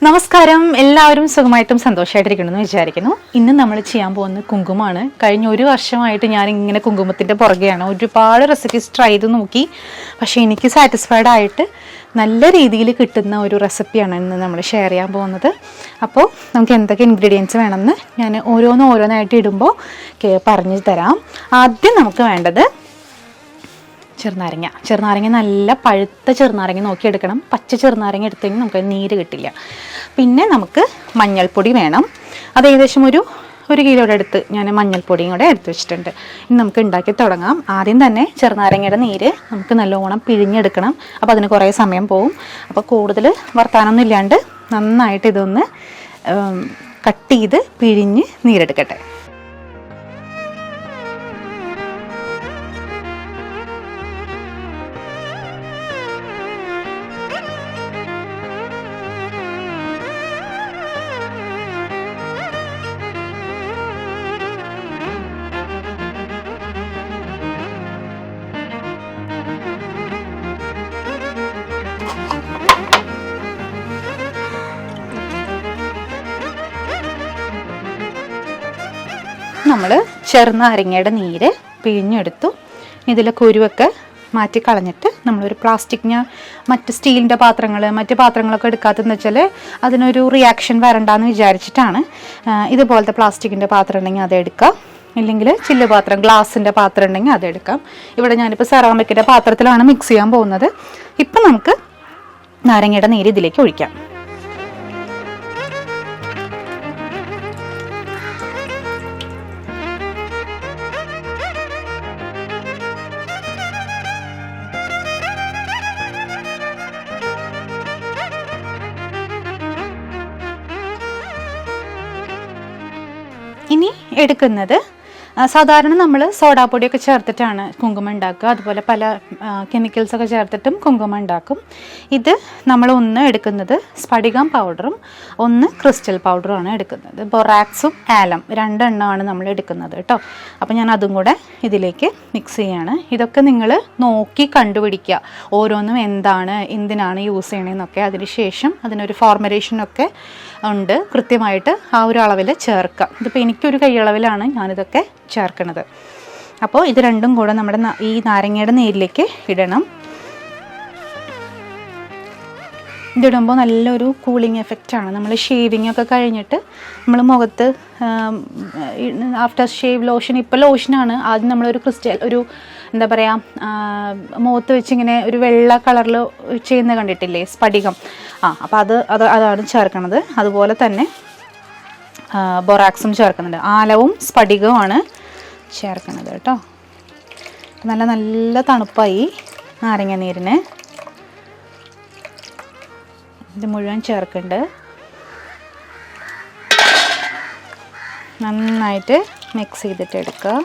നമസ്കാരം, എല്ലാവരും സുഖമായിട്ടും സന്തോഷമായിട്ടിരിക്കണമെന്ന് വിചാരിക്കുന്നു. ഇന്ന് നമ്മൾ ചെയ്യാൻ പോകുന്നത് കുങ്കുമമാണ്. കഴിഞ്ഞ ഒരു വർഷമായിട്ട് ഞാൻ ഇങ്ങനെ കുങ്കുമത്തിൻ്റെ പുറകെയാണ്. ഒരുപാട് റെസിപ്പീസ് ട്രൈ ചെയ്ത് നോക്കി, പക്ഷേ എനിക്ക് സാറ്റിസ്ഫൈഡ് ആയിട്ട് നല്ല രീതിയിൽ കിട്ടുന്ന ഒരു റെസിപ്പിയാണ് ഇന്ന് നമ്മൾ ഷെയർ ചെയ്യാൻ പോകുന്നത്. അപ്പോൾ നമുക്ക് എന്തൊക്കെ ഇൻഗ്രീഡിയൻസ് വേണമെന്ന് ഞാൻ ഓരോന്നായിട്ട് ഇടുമ്പോൾ പറഞ്ഞു തരാം. ആദ്യം നമുക്ക് വേണ്ടത് ചെറുനാരങ്ങ നല്ല പഴുത്ത ചെറുനാരങ്ങ നോക്കിയെടുക്കണം. പച്ച ചെറുനാരങ്ങ എടുത്തെങ്കിൽ നമുക്ക് നീര് കിട്ടില്ല. പിന്നെ നമുക്ക് മഞ്ഞൾപ്പൊടി വേണം. അത് ഏകദേശം ഒരു കിലോയുടെ അടുത്ത് ഞാൻ മഞ്ഞൾപ്പൊടിയും കൂടെ എടുത്ത് വെച്ചിട്ടുണ്ട്. ഇനി നമുക്ക് ഉണ്ടാക്കി തുടങ്ങാം. ആദ്യം തന്നെ ചെറുനാരങ്ങയുടെ നീര് നമുക്ക് നല്ലോണം പിഴിഞ്ഞെടുക്കണം. അപ്പോൾ അതിന് കുറേ സമയം പോവും. അപ്പോൾ കൂടുതൽ വർത്താനൊന്നും ഇല്ലാണ്ട് നന്നായിട്ട് ഇതൊന്ന് കട്ട് ചെയ്ത് പിഴിഞ്ഞ് നീരെടുക്കട്ടെ. നമ്മൾ ചെറുനാരങ്ങയുടെ നീര് പിഴിഞ്ഞെടുത്തു. ഇതിലെ കുരുവൊക്കെ മാറ്റി കളഞ്ഞിട്ട് നമ്മളൊരു മറ്റ് സ്റ്റീലിൻ്റെ മറ്റ് പാത്രങ്ങളൊക്കെ എടുക്കാത്തതെന്ന് വെച്ചാൽ അതിനൊരു റിയാക്ഷൻ വരണ്ടെന്ന് വിചാരിച്ചിട്ടാണ്. ഇതുപോലത്തെ പ്ലാസ്റ്റിക്കിൻ്റെ പാത്രം ഉണ്ടെങ്കിൽ അതെടുക്കാം, ഇല്ലെങ്കിൽ ചില്ല് പാത്രം ഗ്ലാസിൻ്റെ പാത്രം ഉണ്ടെങ്കിൽ അതെടുക്കാം. ഇവിടെ ഞാനിപ്പോൾ സെറാമിക്കിൻ്റെ പാത്രത്തിലാണ് മിക്സ് ചെയ്യാൻ പോകുന്നത്. ഇപ്പം നമുക്ക് നാരങ്ങയുടെ നീര് ഇതിലേക്ക് ഒഴിക്കാം. ഇനി എടുക്കുന്നത് സാധാരണ നമ്മൾ സോഡാപ്പൊടിയൊക്കെ ചേർത്തിട്ടാണ് കുങ്കുമം ഉണ്ടാക്കുക. അതുപോലെ പല കെമിക്കൽസൊക്കെ ചേർത്തിട്ടും കുങ്കുമം ഉണ്ടാക്കും. ഇത് നമ്മൾ ഒന്ന് എടുക്കുന്നത് സ്ഫടികം പൗഡറും ഒന്ന് ക്രിസ്റ്റൽ പൗഡറുമാണ് എടുക്കുന്നത്. ബൊറാക്സും ആലം രണ്ടെണ്ണമാണ് നമ്മൾ എടുക്കുന്നത് കേട്ടോ. അപ്പോൾ ഞാൻ അതും കൂടെ ഇതിലേക്ക് മിക്സ് ചെയ്യാണ്. ഇതൊക്കെ നിങ്ങൾ നോക്കി കണ്ടുപിടിക്കുക, ഓരോന്നും എന്തിനാണ് യൂസ് ചെയ്യണമെന്നൊക്കെ. അതിനുശേഷം അതിനൊരു ഫോർമുലേഷനൊക്കെ ഉണ്ട്, കൃത്യമായിട്ട് ആ ഒരു അളവിൽ ചേർക്കുക. ഇതിപ്പോൾ എനിക്കൊരു കൈയളവിലാണ് ഞാനിതൊക്കെ ചേർക്കുന്നത്. അപ്പോൾ ഇത് രണ്ടും കൂടെ നമ്മുടെ ഈ നാരങ്ങയുടെ നീരിലേക്ക് ഇടണം. ഇതിടുമ്പോൾ നല്ലൊരു കൂളിംഗ് എഫക്റ്റാണ്. നമ്മൾ ഷേവിങ് ഒക്കെ കഴിഞ്ഞിട്ട് നമ്മൾ മുഖത്ത് ആഫ്റ്റർ ഷേവ് ലോഷൻ, ഇപ്പോൾ ലോഷനാണ്, ആദ്യം നമ്മളൊരു എന്താ പറയുക, മുഖത്ത് വെച്ചിങ്ങനെ ഒരു വെള്ള കളറിൽ ചെയ്യുന്നത് കണ്ടിട്ടില്ലേ, സ്ഫടികം. അപ്പോൾ അതാണ് ചേർക്കണത്. അതുപോലെ തന്നെ ബൊറാക്സും ചേർക്കുന്നുണ്ട്. ആലവും സ്ഫടികവുമാണ് ചേർക്കുന്നത് കേട്ടോ. നല്ല തണുപ്പായി നാരങ്ങ നീരിന്. ഇത് മുഴുവൻ ചേർക്കുന്നുണ്ട്. നന്നായിട്ട് മിക്സ് ചെയ്തിട്ട് എടുക്കുക.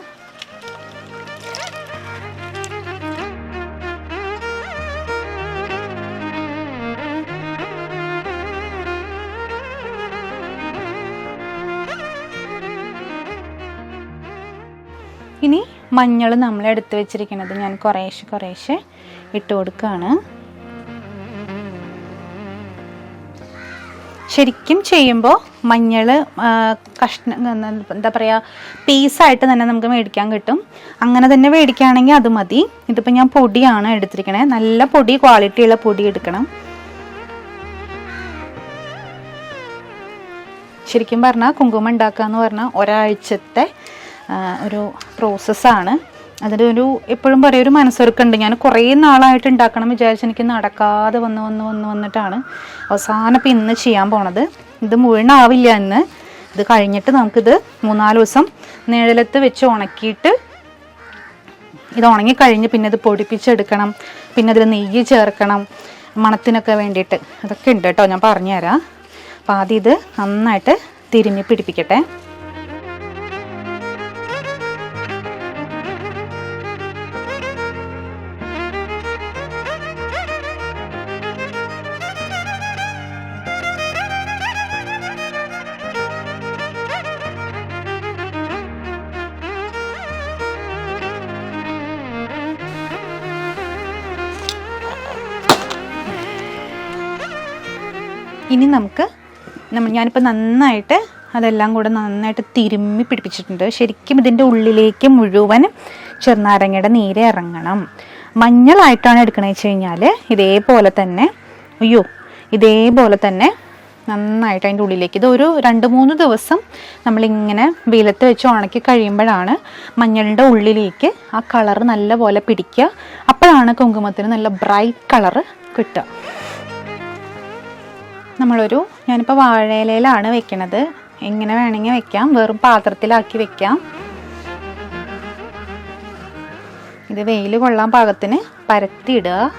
ഇനി മഞ്ഞൾ നമ്മൾ എടുത്ത് വെച്ചിരിക്കുന്നത് ഞാൻ കുറേശ്ശെ ഇട്ട് കൊടുക്കുകയാണ്. ശരിക്കും ചെയ്യുമ്പോൾ മഞ്ഞൾ എന്താ പറയുക, പീസായിട്ട് തന്നെ നമുക്ക് മേടിക്കാൻ കിട്ടും. അങ്ങനെ തന്നെ മേടിക്കുകയാണെങ്കിൽ അത് മതി. ഇതിപ്പോൾ ഞാൻ പൊടിയാണ് എടുത്തിരിക്കണേ. നല്ല പൊടി, ക്വാളിറ്റിയുള്ള പൊടി എടുക്കണം. ശരിക്കും പറഞ്ഞാൽ കുങ്കുമം ഉണ്ടാക്കുക എന്ന് പറഞ്ഞാൽ ഒരാഴ്ചത്തെ ഒരു പ്രോസസ്സാണ്. അതിലൊരു എപ്പോഴും പറയും ഒരു മനസ്സൊരുക്കുണ്ട്. ഞാൻ കുറേ നാളായിട്ട് ഉണ്ടാക്കണം വിചാരിച്ച് എനിക്ക് നടക്കാതെ വന്നിട്ടാണ് അവസാനം ഇപ്പം ഇന്ന് ചെയ്യാൻ പോണത്. ഇത് മുഴുവനാവില്ല ഇന്ന്. ഇത് കഴിഞ്ഞിട്ട് നമുക്കിത് 3-4 ദിവസം നിഴലത്ത് വെച്ച് ഉണക്കിയിട്ട് ഇത് ഉണങ്ങിക്കഴിഞ്ഞ് പിന്നെ ഇത് പൊടിപ്പിച്ചെടുക്കണം. പിന്നെ അതിൽ നെയ്യ് ചേർക്കണം മണത്തിനൊക്കെ വേണ്ടിയിട്ട്. അതൊക്കെ ഉണ്ട് കേട്ടോ, ഞാൻ പറഞ്ഞുതരാം. അപ്പോൾ ആദ്യം ഇത് നന്നായിട്ട് തിരിഞ്ഞ് പിടിപ്പിക്കട്ടെ. ഇനി നമുക്ക് ഞാനിപ്പോൾ നന്നായിട്ട് അതെല്ലാം കൂടെ നന്നായിട്ട് തിരുമ്മി പിടിപ്പിച്ചിട്ടുണ്ട്. ശരിക്കും ഇതിൻ്റെ ഉള്ളിലേക്ക് മുഴുവൻ ചെറുനാരങ്ങയുടെ നീര് ഇറങ്ങണം. മഞ്ഞളായിട്ടാണ് എടുക്കണമെന്ന് വെച്ച് കഴിഞ്ഞാൽ ഇതേപോലെ തന്നെ നന്നായിട്ട് അതിൻ്റെ ഉള്ളിലേക്ക് ഇതൊരു 2-3 ദിവസം നമ്മളിങ്ങനെ വെയിലത്ത് വെച്ച് ഉണക്കി കഴിയുമ്പോഴാണ് മഞ്ഞളുടെ ഉള്ളിലേക്ക് ആ കളറ് നല്ലപോലെ പിടിക്കുക. അപ്പോഴാണ് കുങ്കുമത്തിന് നല്ല ബ്രൈറ്റ് കളറ് കിട്ടുക. ഞാനിപ്പോൾ വാഴയിലയിലാണ് വെക്കണത്. എങ്ങനെ വേണമെങ്കിൽ വെക്കാം, വെറും പാത്രത്തിലാക്കി വെക്കാം. ഇത് വെയിൽ കൊള്ളാൻ പാകത്തിന് പരത്തിയിടുക.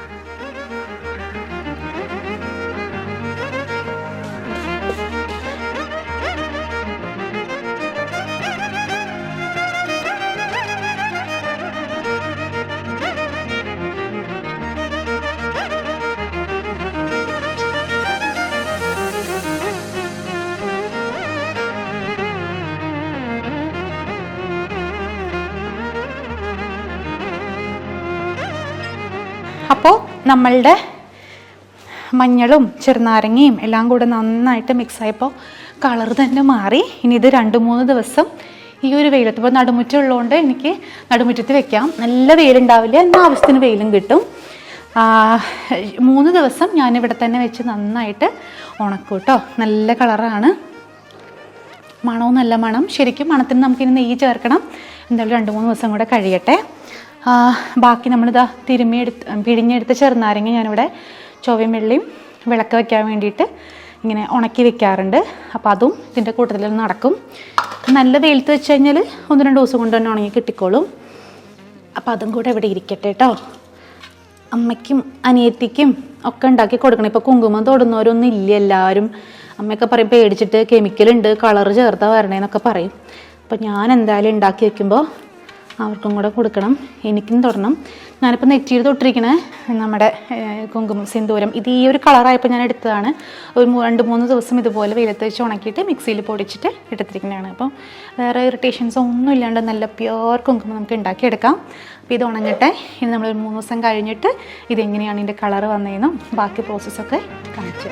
അപ്പോൾ നമ്മളുടെ മഞ്ഞളും ചെറുനാരങ്ങയും എല്ലാം കൂടെ നന്നായിട്ട് മിക്സായപ്പോൾ കളർ തന്നെ മാറി. ഇനി ഇത് 2-3 ദിവസം ഈ ഒരു വെയിലത്ത്, ഇപ്പോൾ നടുമുറ്റുള്ളതുകൊണ്ട് എനിക്ക് നടുമുറ്റത്ത് വെക്കാം. നല്ല വെയിലുണ്ടാവില്ല, എന്നാൽ ആവശ്യത്തിന് വെയിലും കിട്ടും. 3 ദിവസം ഞാനിവിടെ തന്നെ വെച്ച് നന്നായിട്ട് ഉണക്കും കേട്ടോ. നല്ല കളറാണ്, മണവും നല്ല മണം. ശരിക്കും മണത്തിന് നമുക്കിനി നെയ്യ് ചേർക്കണം. എന്തായാലും 2-3 ദിവസം കൂടെ കഴിയട്ടെ. ബാക്കി നമ്മളിതാ പിഴിഞ്ഞെടുത്ത ചെറുനാരങ്ങ ഞാനിവിടെ ചൊവ്വയും വെള്ളിയും വിളക്ക് വയ്ക്കാൻ വേണ്ടിയിട്ട് ഇങ്ങനെ ഉണക്കി വെക്കാറുണ്ട്. അപ്പോൾ അതും ഇതിൻ്റെ കൂട്ടത്തിൽ നടക്കും. നല്ല വെയിലത്ത് വെച്ച് കഴിഞ്ഞാൽ 1-2 ദിവസം കൊണ്ട് തന്നെ ഉണങ്ങി കിട്ടിക്കോളും. അപ്പോൾ അതും കൂടെ ഇവിടെ ഇരിക്കട്ടെ കേട്ടോ. അമ്മയ്ക്കും അനിയത്തിക്കും ഒക്കെ ഉണ്ടാക്കി കൊടുക്കണം. ഇപ്പോൾ കുങ്കുമം തൊടുന്നവരൊന്നും ഇല്ല എല്ലാവരും. അമ്മയൊക്കെ പറയും പേടിച്ചിട്ട് കെമിക്കലുണ്ട്, കളറ് ചേർത്താൽ വരണേന്നൊക്കെ പറയും. അപ്പോൾ ഞാൻ എന്തായാലും ഉണ്ടാക്കി വെക്കുമ്പോൾ അവർക്കും കൂടെ കൊടുക്കണം, എനിക്കും തൊടണം. ഞാനിപ്പോൾ നെറ്റിയിൽ തൊട്ടിരിക്കണേ നമ്മുടെ കുങ്കുമം സിന്ദൂരം. ഇത് ഈ ഒരു കളറായപ്പോൾ ഞാൻ എടുത്തതാണ്. ഒരു 2-3 ദിവസം ഇതുപോലെ വെയിലത്ത് വെച്ച് ഉണക്കിയിട്ട് മിക്സിയിൽ പൊടിച്ചിട്ട് എടുത്തിരിക്കുന്നതാണ്. അപ്പോൾ വേറെ ഇറിറ്റേഷൻസ് ഒന്നും ഇല്ലാണ്ട് നല്ല പ്യുവർ കുങ്കുമം നമുക്ക് ഉണ്ടാക്കിയെടുക്കാം. അപ്പോൾ ഇത് ഉണങ്ങട്ടെ. ഇനി നമ്മൾ 3 ദിവസം കഴിഞ്ഞിട്ട് ഇതെങ്ങനെയാണ് ഇതിൻ്റെ കളറ് വന്നതെന്നും ബാക്കി പ്രോസസ്സൊക്കെ കാണിച്ചു.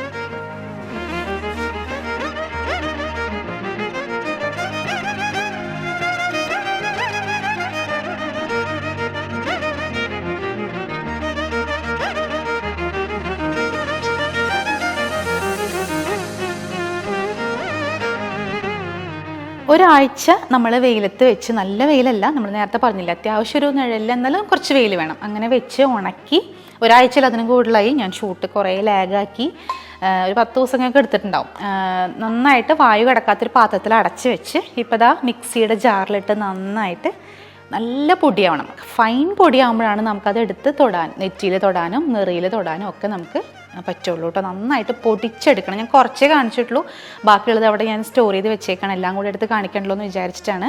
ഒരാഴ്ച നമ്മൾ വെയിലത്ത് വെച്ച്, നല്ല വെയിലല്ല, നമ്മൾ നേരത്തെ പറഞ്ഞില്ല, അത്യാവശ്യം ഒരു നിഴലിൽ എന്നാലും കുറച്ച് വെയിൽ വേണം, അങ്ങനെ വെച്ച് ഉണക്കി ഒരാഴ്ചയിൽ അതിനും കൂടുതലായി. ഞാൻ ഷൂട്ട് കുറേ ലാഗാക്കി ഒരു 10 ദിവസമൊക്കെ എടുത്തിട്ടുണ്ടാവും. നന്നായിട്ട് വായു കിടക്കാത്തൊരു പാത്രത്തിൽ അടച്ച് വെച്ച് ഇപ്പോൾ ദാ മിക്സിയുടെ ജാറിലിട്ട് നന്നായിട്ട് നല്ല പൊടിയാവണം. ഫൈൻ പൊടിയാകുമ്പോഴാണ് നമുക്കത് എടുത്ത് തൊടാൻ, നെറ്റിയിൽ തൊടാനും നെറിയിൽ തൊടാനും ഒക്കെ നമുക്ക് പറ്റുള്ളൂ കേട്ടോ. നന്നായിട്ട് പൊടിച്ചെടുക്കണം. ഞാൻ കുറച്ചേ കാണിച്ചിട്ടുള്ളൂ, ബാക്കിയുള്ളത് അവിടെ ഞാൻ സ്റ്റോർ ചെയ്ത് വെച്ചേക്കണം. എല്ലാം കൂടെ എടുത്ത് കാണിക്കണ്ടല്ലോ എന്ന് വിചാരിച്ചിട്ടാണ്.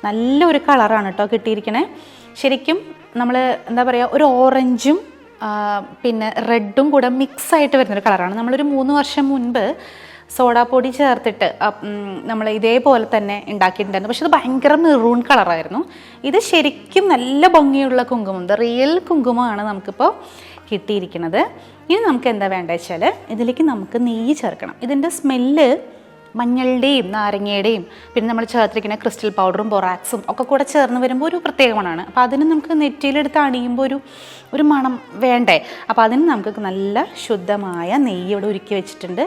നല്ലൊരു കളറാണ് കേട്ടോ കിട്ടിയിരിക്കണേ. ശരിക്കും നമ്മൾ എന്താ പറയുക, ഒരു ഓറഞ്ചും പിന്നെ റെഡും കൂടെ മിക്സായിട്ട് വരുന്നൊരു കളറാണ്. നമ്മളൊരു 3 വർഷം മുൻപ് സോഡാപ്പൊടി ചേർത്തിട്ട് നമ്മൾ ഇതേപോലെ തന്നെ ഉണ്ടാക്കിയിട്ടുണ്ടായിരുന്നു. പക്ഷെ അത് ഭയങ്കര മെറൂൺ കളറായിരുന്നു. ഇത് ശരിക്കും നല്ല ഭംഗിയുള്ള കുങ്കുമം, റിയൽ കുങ്കുമമാണ് നമുക്കിപ്പോൾ കിട്ടിയിരിക്കുന്നത്. ഇനി നമുക്ക് എന്താ വേണ്ടത് വെച്ചാൽ ഇതിലേക്ക് നമുക്ക് നെയ്യ് ചേർക്കണം. ഇതിൻ്റെ സ്മെല്ല് മഞ്ഞളുടെയും നാരങ്ങയുടെയും പിന്നെ നമ്മൾ ചേർത്തിരിക്കുന്ന ക്രിസ്റ്റൽ പൗഡറും ബൊറാക്സും ഒക്കെ കൂടെ ചേർന്ന് വരുമ്പോൾ ഒരു പ്രത്യേക മണമാണ്. അപ്പോൾ അതിന് നമുക്ക് നെറ്റിയിലെടുത്ത് അണിയുമ്പോൾ ഒരു മണം വേണ്ടേ. അപ്പോൾ അതിന് നമുക്ക് നല്ല ശുദ്ധമായ നെയ്യ് ഇവിടെ ഉരുക്കി വെച്ചിട്ടുണ്ട്.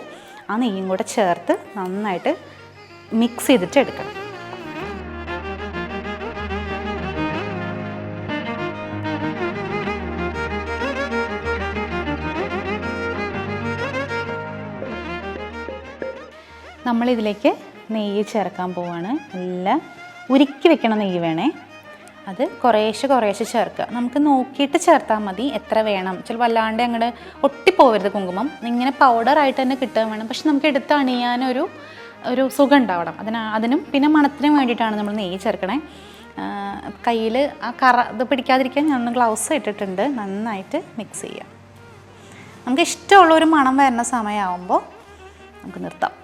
ആ നെയ്യും കൂടെ ചേർത്ത് നന്നായിട്ട് മിക്സ് ചെയ്തിട്ട് എടുക്കണം. നമ്മളിതിലേക്ക് നെയ്യ് ചേർക്കാൻ പോവാണ്. നല്ല ഉരുക്കി വെക്കണ നെയ്യ് വേണേ. അത് കുറേശ്ശെ ചേർക്കുക. നമുക്ക് നോക്കിയിട്ട് ചേർത്താൽ മതി എത്ര വേണം. ചില വല്ലാണ്ട് അങ്ങോട്ട് ഒട്ടിപ്പോവരുത് കുങ്കുമം. ഇങ്ങനെ പൗഡറായിട്ട് തന്നെ കിട്ടാൻ വേണം. പക്ഷെ നമുക്ക് എടുത്ത് അണിയാനൊരു സുഖം ഉണ്ടാവണം. അതിനും പിന്നെ മണത്തിനും വേണ്ടിയിട്ടാണ് നമ്മൾ നെയ്യ് ചേർക്കണേ. കയ്യിൽ ആ ഇത് പിടിക്കാതിരിക്കാൻ ഞാൻ ഗ്ലൗസ് ഇട്ടിട്ടുണ്ട്. നന്നായിട്ട് മിക്സ് ചെയ്യാം. നമുക്ക് ഇഷ്ടമുള്ളൊരു മണം വരുന്ന സമയമാകുമ്പോൾ നമുക്ക് നിർത്താം.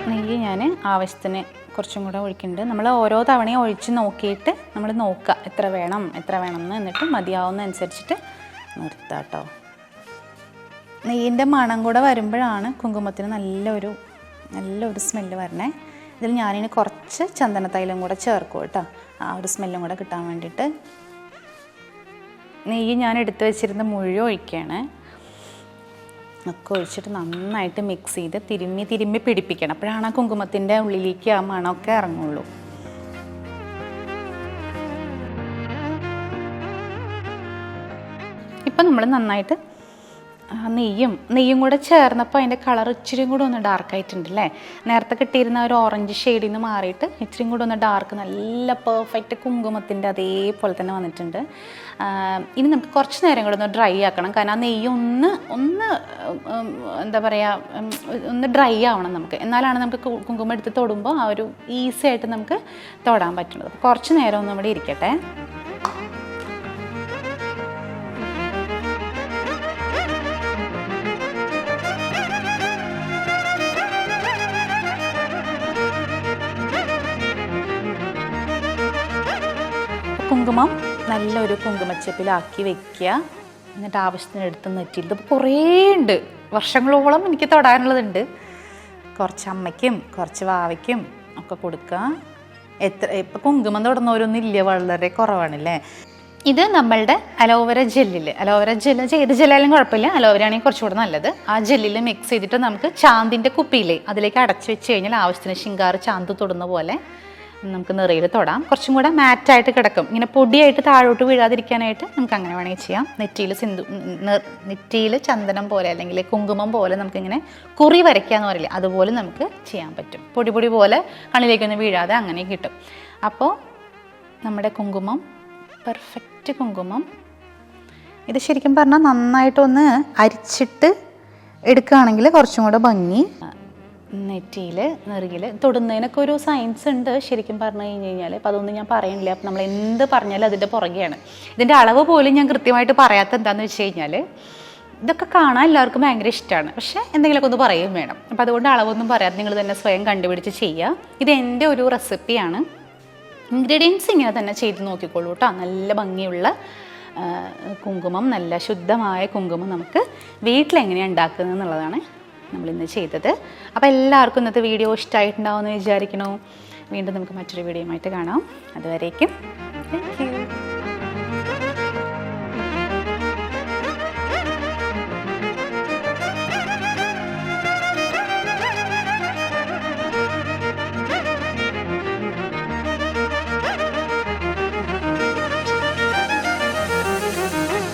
നെയ്യ് ഞാൻ ആവശ്യത്തിന് കുറച്ചും കൂടെ ഒഴിക്കുന്നുണ്ട്. നമ്മൾ ഓരോ തവണയും ഒഴിച്ച് നോക്കിയിട്ട് നമ്മൾ നോക്കുക എത്ര വേണം എന്ന്, എന്നിട്ട് മതിയാവുന്ന അനുസരിച്ചിട്ട് നിർത്താം കേട്ടോ. നെയ്യിൻ്റെ മണം കൂടെ വരുമ്പോഴാണ് കുങ്കുമത്തിന് നല്ലൊരു സ്മെല്ല് വരണേ. ഇതിൽ ഞാനിനി കുറച്ച് ചന്ദനത്തൈലം കൂടെ ചേർക്കും കേട്ടോ, ആ ഒരു സ്മെല്ലും കൂടെ കിട്ടാൻ വേണ്ടിയിട്ട്. നെയ്യ് ഞാൻ എടുത്ത് വെച്ചിരുന്ന മുഴുവൻ ഒഴിക്കുകയാണ്. ഒക്കെ ഒഴിച്ചിട്ട് നന്നായിട്ട് മിക്സ് ചെയ്ത് തിരുമ്മി പിടിപ്പിക്കണം. അപ്പോഴാണ് ആ കുങ്കുമത്തിൻ്റെ ഉള്ളിലേക്ക് ആ മണമൊക്കെ ഇറങ്ങുള്ളൂ. ഇപ്പം നമ്മൾ നന്നായിട്ട് നെയ്യും കൂടെ ചേർന്നപ്പോൾ അതിൻ്റെ കളർ ഇച്ചിരിയും കൂടെ ഒന്ന് ഡാർക്കായിട്ടുണ്ട് അല്ലേ. നേരത്തെ കിട്ടിയിരുന്ന ഒരു ഓറഞ്ച് ഷെയ്ഡിൽ നിന്ന് മാറിയിട്ട് ഇച്ചിരിയും കൂടെ ഒന്ന് ഡാർക്ക്, നല്ല പെർഫെക്റ്റ് കുങ്കുമത്തിൻ്റെ അതേപോലെ തന്നെ വന്നിട്ടുണ്ട്. ഇനി നമുക്ക് കുറച്ച് നേരം കൂടെ ഒന്ന് ഡ്രൈ ആക്കണം. കാരണം ആ നെയ്യ് ഒന്ന് എന്താ പറയുക, ഒന്ന് ഡ്രൈ ആവണം നമുക്ക്. എന്നാലാണ് നമുക്ക് കുങ്കുമം എടുത്ത് തൊടുമ്പോൾ ആ ഒരു ഈസി ആയിട്ട് നമുക്ക് തൊടാൻ പറ്റുന്നത്. കുറച്ച് നേരം ഒന്നും ഇവിടെ ഇരിക്കട്ടെ. കുങ്കുമം നല്ലൊരു കുങ്കുമച്ചപ്പിലാക്കി വെക്കുക. എന്നിട്ട് ആവശ്യത്തിന് എടുത്ത് നെറ്റിയിൽ. ഇതിപ്പോൾ കുറേ ഉണ്ട്, വർഷങ്ങളോളം എനിക്ക് തൊടാനുള്ളതുണ്ട്. കുറച്ച് അമ്മയ്ക്കും കുറച്ച് വാവയ്ക്കും ഒക്കെ കൊടുക്കുക. ഇപ്പം കുങ്കുമം തൊടുന്നവരൊന്നും ഇല്ല, വളരെ കുറവാണല്ലേ. ഇത് നമ്മളുടെ അലോവേര ജെല്ല് ചെയ്ത് ജെല്ലായാലും കുഴപ്പമില്ല, അലോവേര ആണെങ്കിൽ കുറച്ചുകൂടെ നല്ലത്. ആ ജെല്ലിൽ മിക്സ് ചെയ്തിട്ട് നമുക്ക് ചാന്തിൻ്റെ കുപ്പിയില്ലേ അതിലേക്ക് അടച്ചു വെച്ച് കഴിഞ്ഞാൽ ആവശ്യത്തിന് ശിങ്കാർ ചാന്ത് തൊടുന്ന പോലെ നമുക്ക് നിറയിൽ തൊടാം. കുറച്ചും കൂടെ മാറ്റായിട്ട് കിടക്കും. ഇങ്ങനെ പൊടിയായിട്ട് താഴോട്ട് വീഴാതിരിക്കാനായിട്ട് നമുക്ക് അങ്ങനെ വേണമെങ്കിൽ ചെയ്യാം. നെറ്റിയിൽ ചന്ദനം പോലെ അല്ലെങ്കിൽ കുങ്കുമം പോലെ നമുക്കിങ്ങനെ കുറി വരയ്ക്കാന്ന് പറയില്ലേ, അതുപോലെ നമുക്ക് ചെയ്യാൻ പറ്റും. പൊടി പോലെ കണ്ണിലേക്കൊന്നും വീഴാതെ അങ്ങനെ കിട്ടും. അപ്പോൾ നമ്മുടെ കുങ്കുമം പെർഫെക്റ്റ് കുങ്കുമം. ഇത് ശരിക്കും പറഞ്ഞാൽ നന്നായിട്ടൊന്ന് അരിച്ചിട്ട് എടുക്കുകയാണെങ്കിൽ കുറച്ചും കൂടെ ഭംഗി. നെറ്റിയിൽ നെറുകിൽ തൊടുന്നതിനൊക്കെ ഒരു സയൻസ് ഉണ്ട് ശരിക്കും പറഞ്ഞു കഴിഞ്ഞാൽ. അപ്പോൾ അതൊന്നും ഞാൻ പറയുന്നില്ല. അപ്പം നമ്മൾ എന്ത് പറഞ്ഞാലും അതിൻ്റെ പുറകെയാണ്. ഇതിൻ്റെ അളവ് പോലും ഞാൻ കൃത്യമായിട്ട് പറയാത്ത എന്താണെന്ന് വെച്ച് കഴിഞ്ഞാൽ, ഇതൊക്കെ കാണാൻ എല്ലാവർക്കും ഭയങ്കര ഇഷ്ടമാണ്, പക്ഷേ എന്തെങ്കിലുമൊക്കെ ഒന്ന് പറയുകയും വേണം. അപ്പോൾ അതുകൊണ്ട് അളവൊന്നും പറയാതെ നിങ്ങൾ തന്നെ സ്വയം കണ്ടുപിടിച്ച് ചെയ്യുക. ഇത് എൻ്റെ ഒരു റെസിപ്പിയാണ്. ഇൻഗ്രീഡിയൻസ് ഇങ്ങനെ തന്നെ ചെയ്ത് നോക്കിക്കോളൂ കേട്ടോ. നല്ല ഭംഗിയുള്ള കുങ്കുമം, നല്ല ശുദ്ധമായ കുങ്കുമം നമുക്ക് വീട്ടിലെങ്ങനെയാണ് ഉണ്ടാക്കുന്നത് എന്നുള്ളതാണ് നമ്മളിന്ന് ചെയ്തത്. അപ്പോൾ എല്ലാവർക്കും ഇന്നത്തെ വീഡിയോ ഇഷ്ടമായിട്ടുണ്ടാവുമെന്ന് വിചാരിക്കണോ. വീണ്ടും നമുക്ക് മറ്റൊരു വീഡിയോയുമായിട്ട് കാണാം. അതുവരേക്കും താങ്ക് യു.